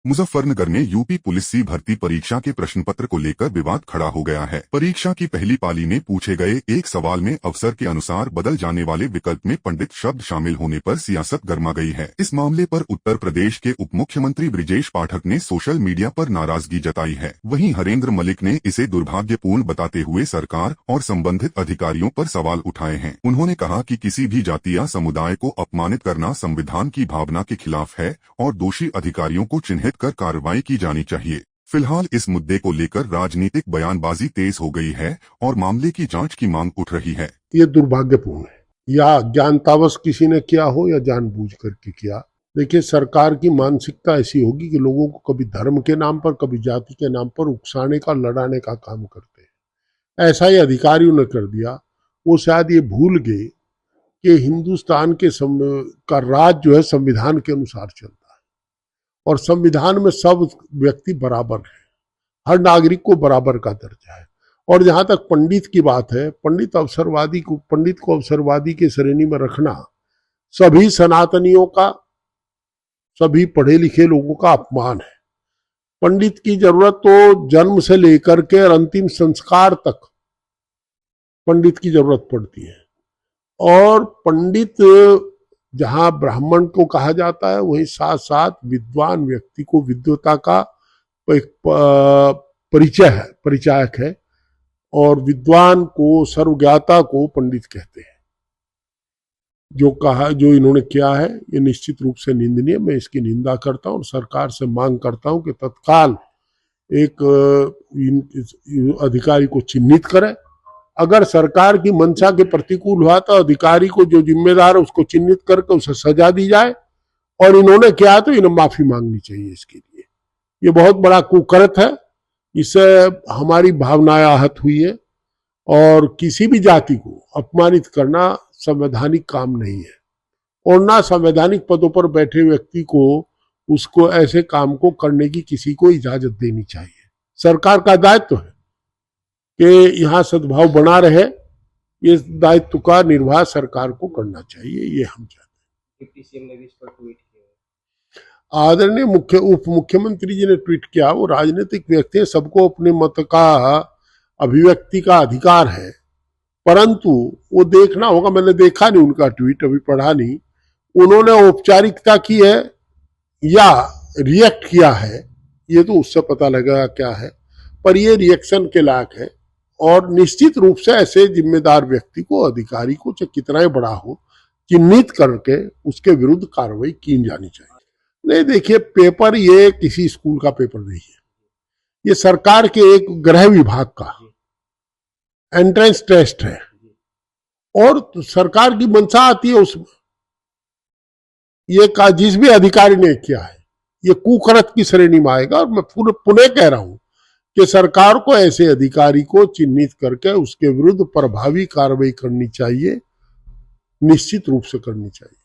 मुजफ्फरनगर में UP police सी भर्ती परीक्षा के प्रश्न पत्र को लेकर विवाद खड़ा हो गया है। परीक्षा की पहली पाली में पूछे गए एक सवाल में अवसर के अनुसार बदल जाने वाले विकल्प में पंडित शब्द शामिल होने पर सियासत गर्मा गई है। इस मामले पर उत्तर प्रदेश के उप मुख्यमंत्री ब्रिजेश पाठक ने सोशल मीडिया पर नाराजगी जताई है। वहीं हरेंद्र मलिक ने इसे दुर्भाग्यपूर्ण बताते हुए सरकार और संबंधित अधिकारियों पर सवाल उठाए हैं। उन्होंने कहा कि किसी भी जाति या समुदाय को अपमानित करना संविधान की भावना के खिलाफ है और दोषी अधिकारियों को चिन्हित कर कार्रवाई की जानी चाहिए। फिलहाल इस मुद्दे को लेकर राजनीतिक बयानबाजी तेज हो गई है और मामले की जांच की मांग उठ रही है। ये दुर्भाग्यपूर्ण है, या ज्ञानतावश किसी ने किया हो या जानबूझ करके किया। देखिए, सरकार की मानसिकता ऐसी होगी कि लोगों को कभी धर्म के नाम पर, कभी जाति के नाम पर उकसाने का, लड़ाने का काम करते हैं। ऐसा ही अधिकारियों ने कर दिया। वो शायद ये भूल गए कि हिंदुस्तान के का राज जो है संविधान के अनुसार चलता है और संविधान में सब व्यक्ति बराबर है, हर नागरिक को बराबर का दर्जा है। और जहां तक पंडित की बात है, पंडित को अवसरवादी की श्रेणी में रखना सभी सनातनियों का, सभी पढ़े लिखे लोगों का अपमान है। पंडित की जरूरत तो जन्म से लेकर के अंतिम संस्कार तक पंडित की जरूरत पड़ती है। और पंडित जहां ब्राह्मण को कहा जाता है, वहीं साथ साथ विद्वान व्यक्ति को विद्वता का एक परिचायक है और विद्वान को, सर्वज्ञाता को पंडित कहते हैं। जो इन्होंने किया है, ये निश्चित रूप से निंदनीय। मैं इसकी निंदा करता हूं और सरकार से मांग करता हूं कि तत्काल एक अधिकारी को चिन्हित करे। अगर सरकार की मंशा के प्रतिकूल हुआ तो अधिकारी को, जो जिम्मेदार है, उसको चिन्हित करके उसे सजा दी जाए। और इन्होंने किया तो इन्हें माफी मांगनी चाहिए इसके लिए। ये बहुत बड़ा कुकर्म है, इससे हमारी भावनाएं आहत हुई है और किसी भी जाति को अपमानित करना संवैधानिक काम नहीं है और ना संवैधानिक पदों पर बैठे व्यक्ति को उसको ऐसे काम को करने की किसी को इजाजत देनी चाहिए। सरकार का दायित्व है कि यहाँ सद्भाव बना रहे। ये दायित्व का निर्वाह सरकार को करना चाहिए, ये हम चाहते हैं। आदरणीय उप मुख्यमंत्री जी ने ट्वीट किया। वो राजनीतिक व्यक्ति है, सबको अपने मत का अभिव्यक्ति का अधिकार है, परंतु वो देखना होगा। मैंने देखा नहीं उनका ट्वीट, अभी पढ़ा नहीं। उन्होंने औपचारिकता की है या रिएक्ट किया है, ये तो उससे पता लगेगा क्या है, पर ये रिएक्शन के लायक है। और निश्चित रूप से ऐसे जिम्मेदार व्यक्ति को, अधिकारी को, चाहे कितना ही बड़ा हो, चिन्हित करके उसके विरुद्ध कार्रवाई की जानी चाहिए। नहीं, देखिए, पेपर ये किसी स्कूल का पेपर नहीं है, ये सरकार के एक गृह विभाग का एंट्रेंस टेस्ट है और सरकार की मंशा आती है उसमें। ये जिस भी अधिकारी ने किया है, ये कुकर्म की श्रेणी में आएगा। और मैं पुनः कह रहा हूं कि सरकार को ऐसे अधिकारी को चिन्हित करके उसके विरुद्ध प्रभावी कार्रवाई करनी चाहिए, निश्चित रूप से करनी चाहिए।